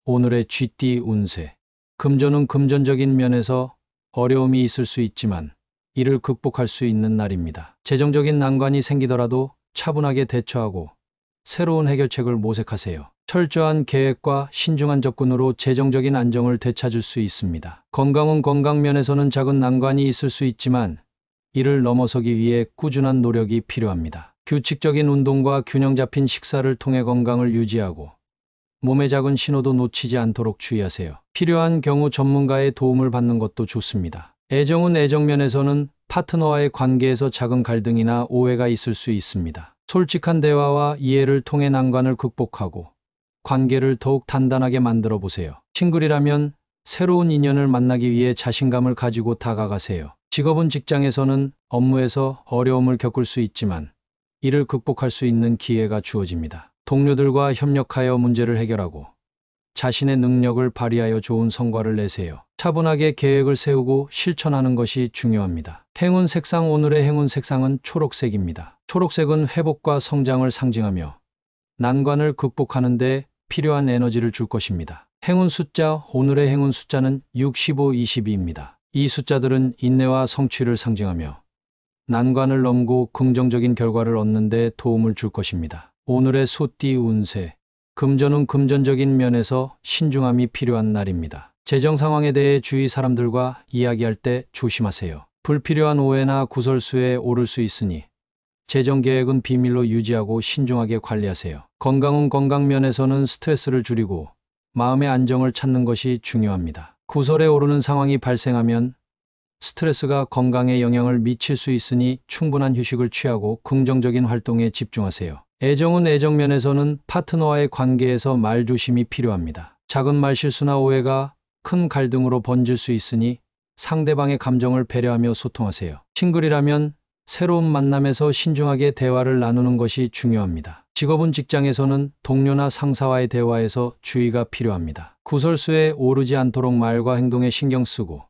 오늘의 쥐띠 운세. 금전은 금전적인 면에서 어려움이 있을 수 있지만 이를 극복할 수 있는 날입니다. 재정적인 난관이 생기더라도 차분하게 대처하고 새로운 해결책을 모색하세요. 철저한 계획과 신중한 접근으로 재정적인 안정을 되찾을 수 있습니다. 건강은 건강 면에서는 작은 난관이 있을 수 있지만 이를 넘어서기 위해 꾸준한 노력이 필요합니다. 규칙적인 운동과 균형 잡힌 식사를 통해 건강을 유지하고 몸의 작은 신호도 놓치지 않도록 주의하세요. 필요한 경우 전문가의 도움을 받는 것도 좋습니다. 애정은 애정면에서는 파트너와의 관계에서 작은 갈등이나 오해가 있을 수 있습니다. 솔직한 대화와 이해를 통해 난관을 극복하고 관계를 더욱 단단하게 만들어 보세요. 싱글이라면 새로운 인연을 만나기 위해 자신감을 가지고 다가가세요. 직업은 직장에서는 업무에서 어려움을 겪을 수 있지만 이를 극복할 수 있는 기회가 주어집니다. 동료들과 협력하여 문제를 해결하고 자신의 능력을 발휘하여 좋은 성과를 내세요. 차분하게 계획을 세우고 실천하는 것이 중요합니다. 행운 색상. 오늘의 행운 색상은 초록색입니다. 초록색은 회복과 성장을 상징하며 난관을 극복하는 데 필요한 에너지를 줄 것입니다. 행운 숫자. 오늘의 행운 숫자는 6, 15, 22입니다. 이 숫자들은 인내와 성취를 상징하며 난관을 넘고 긍정적인 결과를 얻는 데 도움을 줄 것입니다. 오늘의 소띠 운세. 금전은 금전적인 면에서 신중함이 필요한 날입니다. 재정 상황에 대해 주위 사람들과 이야기할 때 조심하세요. 불필요한 오해나 구설수에 오를 수 있으니 재정 계획은 비밀로 유지하고 신중하게 관리하세요. 건강은 건강 면에서는 스트레스를 줄이고 마음의 안정을 찾는 것이 중요합니다. 구설에 오르는 상황이 발생하면 스트레스가 건강에 영향을 미칠 수 있으니 충분한 휴식을 취하고 긍정적인 활동에 집중하세요. 애정은 애정면에서는 파트너와의 관계에서 말조심이 필요합니다. 작은 말실수나 오해가 큰 갈등으로 번질 수 있으니 상대방의 감정을 배려하며 소통하세요. 싱글이라면 새로운 만남에서 신중하게 대화를 나누는 것이 중요합니다. 직업은 직장에서는 동료나 상사와의 대화에서 주의가 필요합니다. 구설수에 오르지 않도록 말과 행동에 신경 쓰고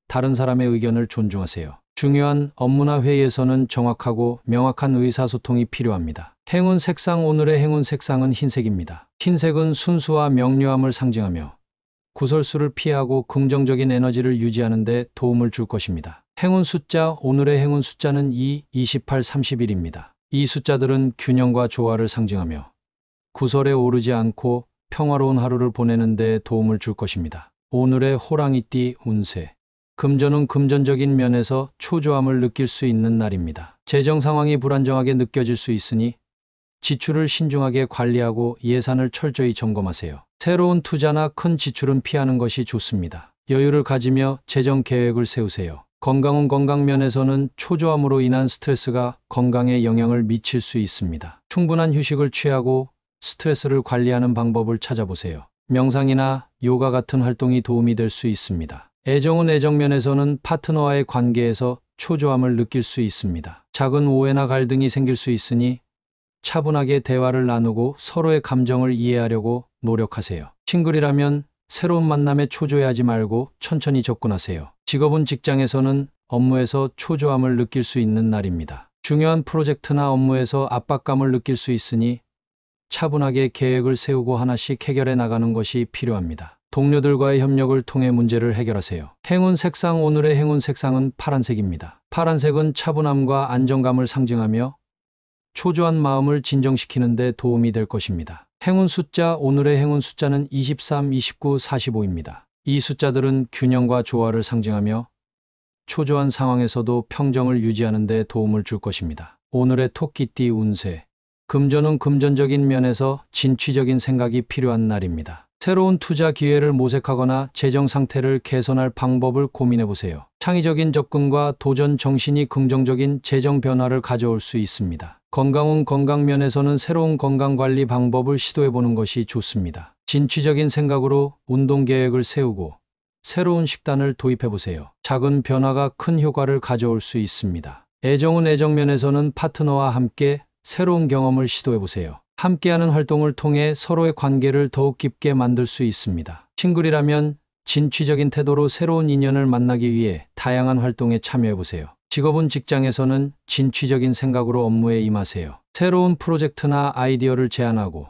다른 사람의 의견을 존중하세요. 중요한 업무나 회의에서는 정확하고 명확한 의사소통이 필요합니다. 행운 색상. 오늘의 행운 색상은 흰색입니다. 흰색은 순수와 명료함을 상징하며 구설수를 피하고 긍정적인 에너지를 유지하는 데 도움을 줄 것입니다. 행운 숫자. 오늘의 행운 숫자는 2, 28, 31입니다. 이 숫자들은 균형과 조화를 상징하며 구설에 오르지 않고 평화로운 하루를 보내는 데 도움을 줄 것입니다. 오늘의 호랑이띠 운세. 금전은 금전적인 면에서 초조함을 느낄 수 있는 날입니다. 재정 상황이 불안정하게 느껴질 수 있으니 지출을 신중하게 관리하고 예산을 철저히 점검하세요. 새로운 투자나 큰 지출은 피하는 것이 좋습니다. 여유를 가지며 재정 계획을 세우세요. 건강은 건강 면에서는 초조함으로 인한 스트레스가 건강에 영향을 미칠 수 있습니다. 충분한 휴식을 취하고 스트레스를 관리하는 방법을 찾아보세요. 명상이나 요가 같은 활동이 도움이 될 수 있습니다. 애정은 애정면에서는 파트너와의 관계에서 초조함을 느낄 수 있습니다. 작은 오해나 갈등이 생길 수 있으니 차분하게 대화를 나누고 서로의 감정을 이해하려고 노력하세요. 싱글이라면 새로운 만남에 초조해하지 말고 천천히 접근하세요. 직업은 직장에서는 업무에서 초조함을 느낄 수 있는 날입니다. 중요한 프로젝트나 업무에서 압박감을 느낄 수 있으니 차분하게 계획을 세우고 하나씩 해결해 나가는 것이 필요합니다. 동료들과의 협력을 통해 문제를 해결하세요. 행운 색상. 오늘의 행운 색상은 파란색입니다. 파란색은 차분함과 안정감을 상징하며 초조한 마음을 진정시키는 데 도움이 될 것입니다. 행운 숫자. 오늘의 행운 숫자는 23, 29, 45입니다. 이 숫자들은 균형과 조화를 상징하며 초조한 상황에서도 평정을 유지하는 데 도움을 줄 것입니다. 오늘의 토끼띠 운세. 금전은 금전적인 면에서 진취적인 생각이 필요한 날입니다. 새로운 투자 기회를 모색하거나 재정 상태를 개선할 방법을 고민해 보세요. 창의적인 접근과 도전 정신이 긍정적인 재정 변화를 가져올 수 있습니다. 건강은 건강 면에서는 새로운 건강관리 방법을 시도해 보는 것이 좋습니다. 진취적인 생각으로 운동 계획을 세우고 새로운 식단을 도입해 보세요. 작은 변화가 큰 효과를 가져올 수 있습니다. 애정은 애정 면에서는 파트너와 함께 새로운 경험을 시도해 보세요. 함께하는 활동을 통해 서로의 관계를 더욱 깊게 만들 수 있습니다. 싱글이라면 진취적인 태도로 새로운 인연을 만나기 위해 다양한 활동에 참여해 보세요. 직업은 직장에서는 진취적인 생각으로 업무에 임하세요. 새로운 프로젝트나 아이디어를 제안하고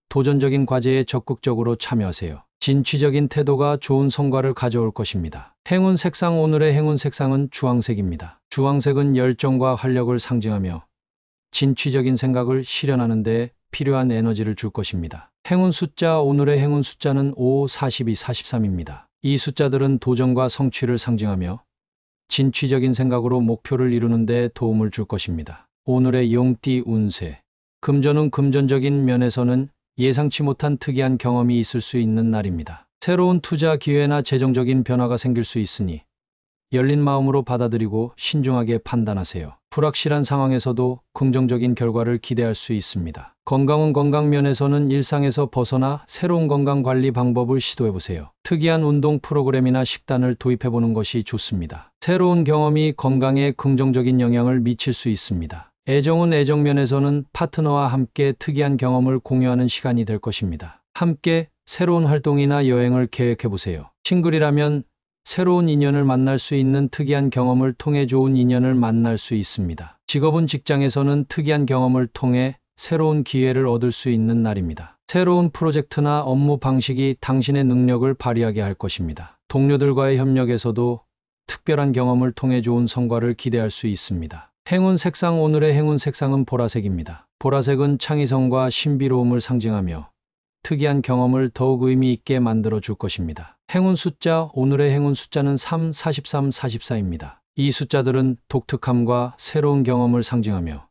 도전적인 과제에 적극적으로 참여하세요. 진취적인 태도가 좋은 성과를 가져올 것입니다. 행운 색상 오늘의 행운 색상은 주황색입니다. 주황색은 열정과 활력을 상징하며 진취적인 생각을 실현하는 데 필요한 에너지를 줄 것입니다. 행운 숫자 오늘의 행운 숫자는 5, 42, 43입니다. 이 숫자들은 도전과 성취를 상징하며 진취적인 생각으로 목표를 이루는 데 도움을 줄 것입니다. 오늘의 용띠 운세. 금전은 금전적인 면에서는 예상치 못한 특이한 경험이 있을 수 있는 날입니다. 새로운 투자 기회나 재정적인 변화가 생길 수 있으니 열린 마음으로 받아들이고 신중하게 판단하세요. 불확실한 상황에서도 긍정적인 결과를 기대할 수 있습니다. 건강은 건강 면에서는 일상에서 벗어나 새로운 건강 관리 방법을 시도해보세요. 특이한 운동 프로그램이나 식단을 도입해보는 것이 좋습니다. 새로운 경험이 건강에 긍정적인 영향을 미칠 수 있습니다. 애정은 애정 면에서는 파트너와 함께 특이한 경험을 공유하는 시간이 될 것입니다. 함께 새로운 활동이나 여행을 계획해보세요. 싱글이라면 새로운 인연을 만날 수 있는 특이한 경험을 통해 좋은 인연을 만날 수 있습니다. 직업은 직장에서는 특이한 경험을 통해 새로운 기회를 얻을 수 있는 날입니다. 새로운 프로젝트나 업무 방식이 당신의 능력을 발휘하게 할 것입니다. 동료들과의 협력에서도 특별한 경험을 통해 좋은 성과를 기대할 수 있습니다. 행운 색상 오늘의 행운 색상은 보라색입니다. 보라색은 창의성과 신비로움을 상징하며 특이한 경험을 더욱 의미 있게 만들어 줄 것입니다. 행운 숫자 오늘의 행운 숫자는 3, 43, 44입니다. 이 숫자들은 독특함과 새로운 경험을 상징하며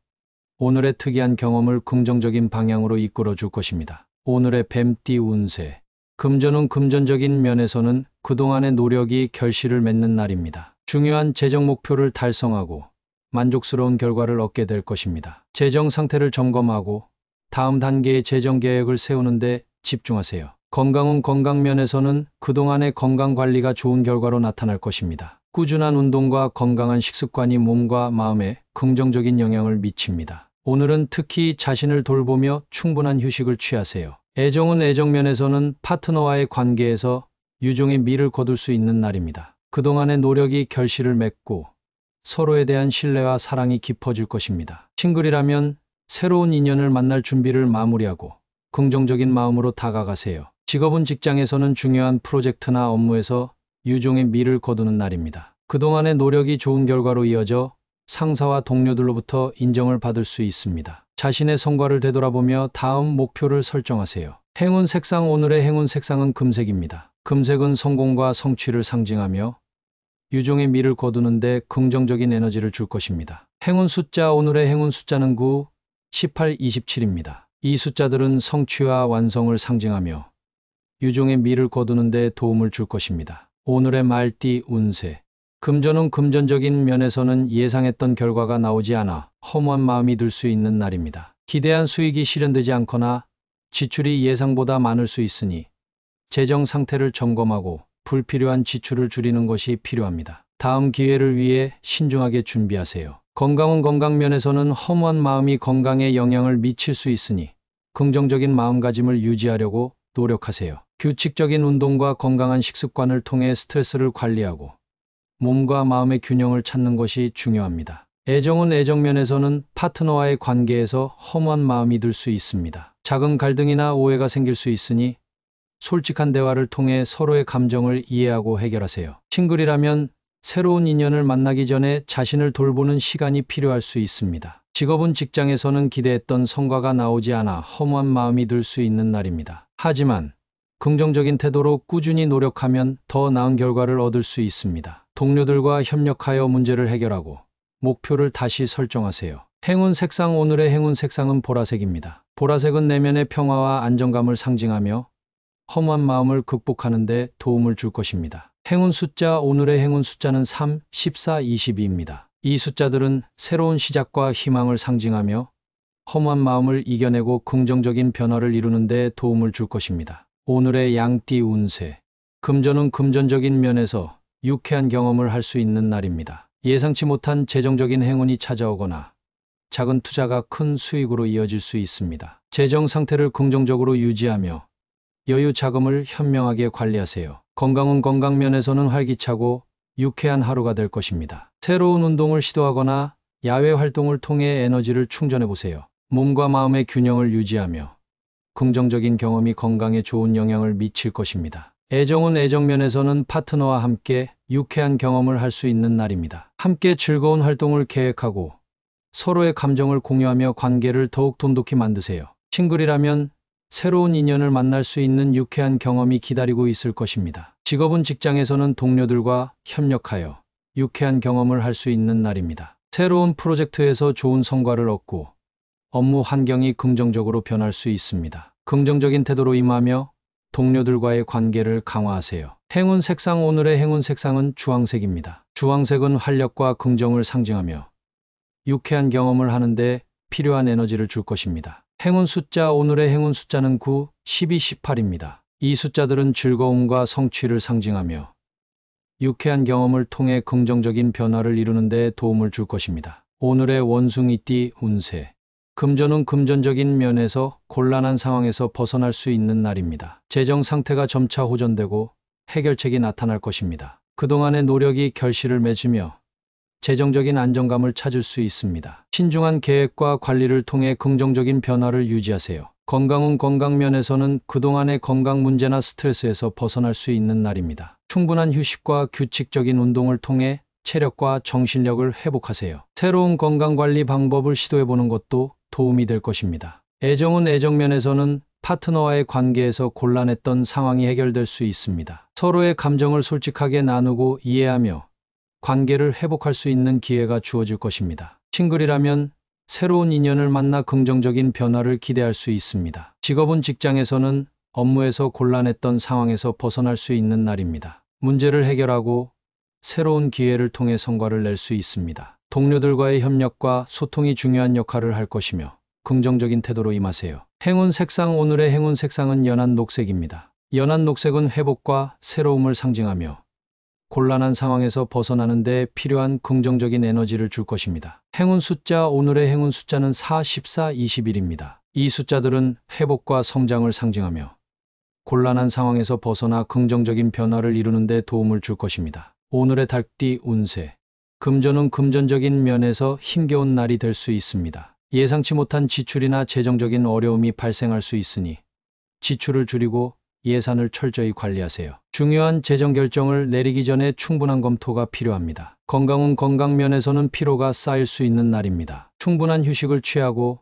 오늘의 특이한 경험을 긍정적인 방향으로 이끌어 줄 것입니다. 오늘의 뱀띠 운세. 금전은 금전적인 면에서는 그동안의 노력이 결실을 맺는 날입니다. 중요한 재정 목표를 달성하고 만족스러운 결과를 얻게 될 것입니다. 재정 상태를 점검하고 다음 단계의 재정 계획을 세우는 데 집중하세요. 건강은 건강 면에서는 그동안의 건강 관리가 좋은 결과로 나타날 것입니다. 꾸준한 운동과 건강한 식습관이 몸과 마음에 긍정적인 영향을 미칩니다. 오늘은 특히 자신을 돌보며 충분한 휴식을 취하세요. 애정은 애정 면에서는 파트너와의 관계에서 유종의 미를 거둘 수 있는 날입니다. 그동안의 노력이 결실을 맺고 서로에 대한 신뢰와 사랑이 깊어질 것입니다. 싱글이라면 새로운 인연을 만날 준비를 마무리하고 긍정적인 마음으로 다가가세요. 직업은 직장에서는 중요한 프로젝트나 업무에서 유종의 미를 거두는 날입니다. 그동안의 노력이 좋은 결과로 이어져 상사와 동료들로부터 인정을 받을 수 있습니다. 자신의 성과를 되돌아보며 다음 목표를 설정하세요. 행운 색상 오늘의 행운 색상은 금색입니다. 금색은 성공과 성취를 상징하며 유종의 미를 거두는 데 긍정적인 에너지를 줄 것입니다. 행운 숫자 오늘의 행운 숫자는 9, 18, 27입니다. 이 숫자들은 성취와 완성을 상징하며 유종의 미를 거두는 데 도움을 줄 것입니다. 오늘의 말띠 운세. 금전은 금전적인 면에서는 예상했던 결과가 나오지 않아 허무한 마음이 들 수 있는 날입니다. 기대한 수익이 실현되지 않거나 지출이 예상보다 많을 수 있으니 재정 상태를 점검하고 불필요한 지출을 줄이는 것이 필요합니다. 다음 기회를 위해 신중하게 준비하세요. 건강은 건강 면에서는 허무한 마음이 건강에 영향을 미칠 수 있으니 긍정적인 마음가짐을 유지하려고 노력하세요. 규칙적인 운동과 건강한 식습관을 통해 스트레스를 관리하고 몸과 마음의 균형을 찾는 것이 중요합니다. 애정은 애정 면에서는 파트너와의 관계에서 허무한 마음이 들 수 있습니다. 작은 갈등이나 오해가 생길 수 있으니 솔직한 대화를 통해 서로의 감정을 이해하고 해결하세요. 싱글이라면 새로운 인연을 만나기 전에 자신을 돌보는 시간이 필요할 수 있습니다. 직업은 직장에서는 기대했던 성과가 나오지 않아 허무한 마음이 들 수 있는 날입니다. 하지만 긍정적인 태도로 꾸준히 노력하면 더 나은 결과를 얻을 수 있습니다. 동료들과 협력하여 문제를 해결하고 목표를 다시 설정하세요. 행운 색상 오늘의 행운 색상은 보라색입니다. 보라색은 내면의 평화와 안정감을 상징하며 허무한 마음을 극복하는 데 도움을 줄 것입니다. 행운 숫자 오늘의 행운 숫자는 3, 14, 22입니다. 이 숫자들은 새로운 시작과 희망을 상징하며 허무한 마음을 이겨내고 긍정적인 변화를 이루는 데 도움을 줄 것입니다. 오늘의 양띠 운세. 금전은 금전적인 면에서 유쾌한 경험을 할 수 있는 날입니다. 예상치 못한 재정적인 행운이 찾아오거나 작은 투자가 큰 수익으로 이어질 수 있습니다. 재정 상태를 긍정적으로 유지하며 여유 자금을 현명하게 관리하세요. 건강은 건강 면에서는 활기차고 유쾌한 하루가 될 것입니다. 새로운 운동을 시도하거나 야외 활동을 통해 에너지를 충전해 보세요. 몸과 마음의 균형을 유지하며 긍정적인 경험이 건강에 좋은 영향을 미칠 것입니다. 애정은 애정면에서는 파트너와 함께 유쾌한 경험을 할 수 있는 날입니다. 함께 즐거운 활동을 계획하고 서로의 감정을 공유하며 관계를 더욱 돈독히 만드세요. 싱글이라면 새로운 인연을 만날 수 있는 유쾌한 경험이 기다리고 있을 것입니다. 직업은 직장에서는 동료들과 협력하여 유쾌한 경험을 할 수 있는 날입니다. 새로운 프로젝트에서 좋은 성과를 얻고 업무 환경이 긍정적으로 변할 수 있습니다. 긍정적인 태도로 임하며 동료들과의 관계를 강화하세요. 행운 색상 오늘의 행운 색상은 주황색입니다. 주황색은 활력과 긍정을 상징하며 유쾌한 경험을 하는데 필요한 에너지를 줄 것입니다. 행운 숫자 오늘의 행운 숫자는 9, 12, 18입니다. 이 숫자들은 즐거움과 성취를 상징하며 유쾌한 경험을 통해 긍정적인 변화를 이루는 데 도움을 줄 것입니다. 오늘의 원숭이띠 운세. 금전은 금전적인 면에서 곤란한 상황에서 벗어날 수 있는 날입니다. 재정 상태가 점차 호전되고 해결책이 나타날 것입니다. 그동안의 노력이 결실을 맺으며 재정적인 안정감을 찾을 수 있습니다. 신중한 계획과 관리를 통해 긍정적인 변화를 유지하세요. 건강은 건강면에서는 그동안의 건강 문제나 스트레스에서 벗어날 수 있는 날입니다. 충분한 휴식과 규칙적인 운동을 통해 체력과 정신력을 회복하세요. 새로운 건강관리 방법을 시도해보는 것도 도움이 될 것입니다. 애정은 애정면에서는 파트너와의 관계에서 곤란했던 상황이 해결될 수 있습니다. 서로의 감정을 솔직하게 나누고 이해하며 관계를 회복할 수 있는 기회가 주어질 것입니다. 싱글이라면 새로운 인연을 만나 긍정적인 변화를 기대할 수 있습니다. 직업은 직장에서는 업무에서 곤란했던 상황에서 벗어날 수 있는 날입니다. 문제를 해결하고 새로운 기회를 통해 성과를 낼 수 있습니다. 동료들과의 협력과 소통이 중요한 역할을 할 것이며 긍정적인 태도로 임하세요. 행운 색상 오늘의 행운 색상은 연한 녹색입니다. 연한 녹색은 회복과 새로움을 상징하며 곤란한 상황에서 벗어나는 데 필요한 긍정적인 에너지를 줄 것입니다. 행운 숫자 오늘의 행운 숫자는 4, 14, 21입니다. 이 숫자들은 회복과 성장을 상징하며 곤란한 상황에서 벗어나 긍정적인 변화를 이루는 데 도움을 줄 것입니다. 오늘의 달띠 운세. 금전은 금전적인 면에서 힘겨운 날이 될 수 있습니다. 예상치 못한 지출이나 재정적인 어려움이 발생할 수 있으니 지출을 줄이고 예산을 철저히 관리하세요. 중요한 재정 결정을 내리기 전에 충분한 검토가 필요합니다. 건강은 건강면에서는 피로가 쌓일 수 있는 날입니다. 충분한 휴식을 취하고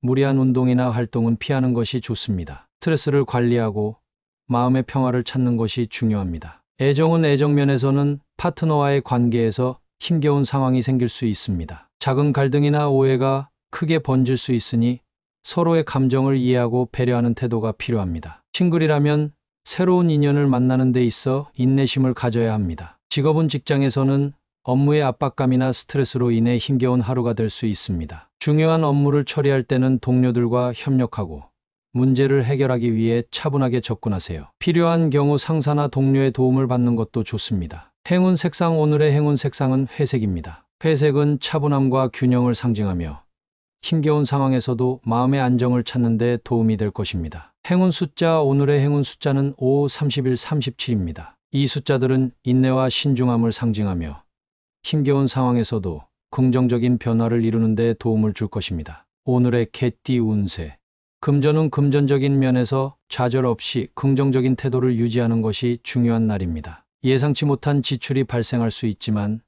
무리한 운동이나 활동은 피하는 것이 좋습니다. 스트레스를 관리하고 마음의 평화를 찾는 것이 중요합니다. 애정은 애정면에서는 파트너와의 관계에서 힘겨운 상황이 생길 수 있습니다. 작은 갈등이나 오해가 크게 번질 수 있으니 서로의 감정을 이해하고 배려하는 태도가 필요합니다. 싱글이라면 새로운 인연을 만나는 데 있어 인내심을 가져야 합니다. 직업은 직장에서는 업무의 압박감이나 스트레스로 인해 힘겨운 하루가 될 수 있습니다. 중요한 업무를 처리할 때는 동료들과 협력하고 문제를 해결하기 위해 차분하게 접근하세요. 필요한 경우 상사나 동료의 도움을 받는 것도 좋습니다. 행운 색상 오늘의 행운 색상은 회색입니다. 회색은 차분함과 균형을 상징하며 힘겨운 상황에서도 마음의 안정을 찾는 데 도움이 될 것입니다. 행운 숫자 오늘의 행운 숫자는 5, 31, 37입니다. 이 숫자들은 인내와 신중함을 상징하며 힘겨운 상황에서도 긍정적인 변화를 이루는 데 도움을 줄 것입니다. 오늘의 개띠 운세. 금전은 금전적인 면에서 좌절 없이 긍정적인 태도를 유지하는 것이 중요한 날입니다. 예상치 못한 지출이 발생할 수 있지만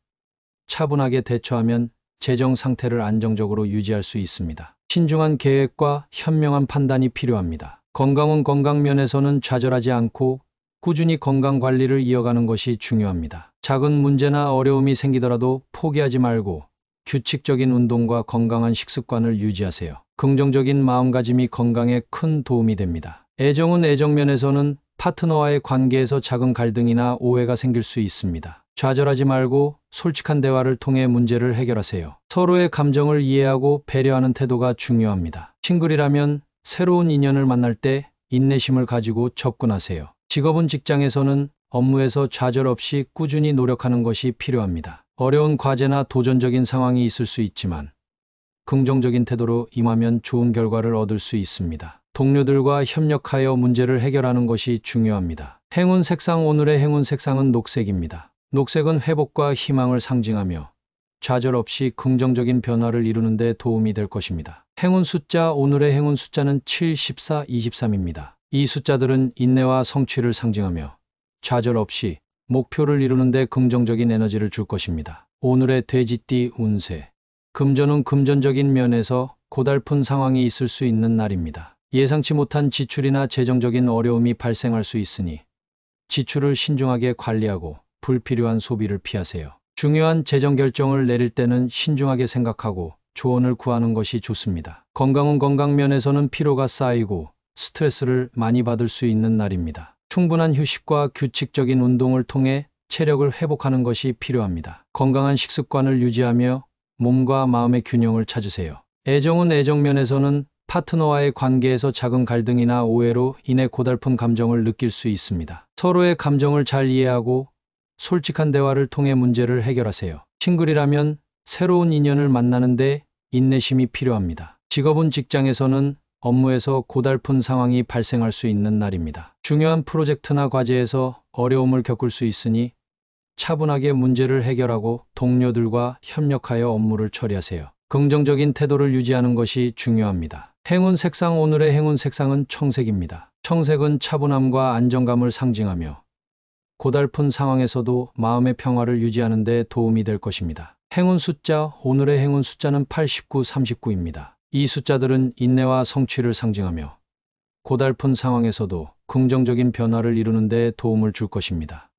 차분하게 대처하면 재정 상태를 안정적으로 유지할 수 있습니다. 신중한 계획과 현명한 판단이 필요합니다. 건강은 건강면에서는 좌절하지 않고 꾸준히 건강 관리를 이어가는 것이 중요합니다. 작은 문제나 어려움이 생기더라도 포기하지 말고 규칙적인 운동과 건강한 식습관을 유지하세요. 긍정적인 마음가짐이 건강에 큰 도움이 됩니다. 애정은 애정면에서는 파트너와의 관계에서 작은 갈등이나 오해가 생길 수 있습니다. 좌절하지 말고 솔직한 대화를 통해 문제를 해결하세요. 서로의 감정을 이해하고 배려하는 태도가 중요합니다. 싱글이라면 새로운 인연을 만날 때 인내심을 가지고 접근하세요. 직업은 직장에서는 업무에서 좌절 없이 꾸준히 노력하는 것이 필요합니다. 어려운 과제나 도전적인 상황이 있을 수 있지만 긍정적인 태도로 임하면 좋은 결과를 얻을 수 있습니다. 동료들과 협력하여 문제를 해결하는 것이 중요합니다. 행운 색상 오늘의 행운 색상은 녹색입니다. 녹색은 회복과 희망을 상징하며 좌절 없이 긍정적인 변화를 이루는 데 도움이 될 것입니다. 행운 숫자, 오늘의 행운 숫자는 7, 14, 23입니다. 이 숫자들은 인내와 성취를 상징하며 좌절 없이 목표를 이루는 데 긍정적인 에너지를 줄 것입니다. 오늘의 돼지띠 운세. 금전은 금전적인 면에서 고달픈 상황이 있을 수 있는 날입니다. 예상치 못한 지출이나 재정적인 어려움이 발생할 수 있으니 지출을 신중하게 관리하고 불필요한 소비를 피하세요. 중요한 재정 결정을 내릴 때는 신중하게 생각하고 조언을 구하는 것이 좋습니다. 건강은 건강 면에서는 피로가 쌓이고 스트레스를 많이 받을 수 있는 날입니다. 충분한 휴식과 규칙적인 운동을 통해 체력을 회복하는 것이 필요합니다. 건강한 식습관을 유지하며 몸과 마음의 균형을 찾으세요. 애정은 애정 면에서는 파트너와의 관계에서 작은 갈등이나 오해로 인해 고달픈 감정을 느낄 수 있습니다. 서로의 감정을 잘 이해하고 솔직한 대화를 통해 문제를 해결하세요. 싱글이라면 새로운 인연을 만나는데 인내심이 필요합니다. 직업은 직장에서는 업무에서 고달픈 상황이 발생할 수 있는 날입니다. 중요한 프로젝트나 과제에서 어려움을 겪을 수 있으니 차분하게 문제를 해결하고 동료들과 협력하여 업무를 처리하세요. 긍정적인 태도를 유지하는 것이 중요합니다. 행운 색상, 오늘의 행운 색상은 청색입니다. 청색은 차분함과 안정감을 상징하며 고달픈 상황에서도 마음의 평화를 유지하는 데 도움이 될 것입니다. 행운 숫자, 오늘의 행운 숫자는 89, 39입니다. 이 숫자들은 인내와 성취를 상징하며 고달픈 상황에서도 긍정적인 변화를 이루는 데 도움을 줄 것입니다.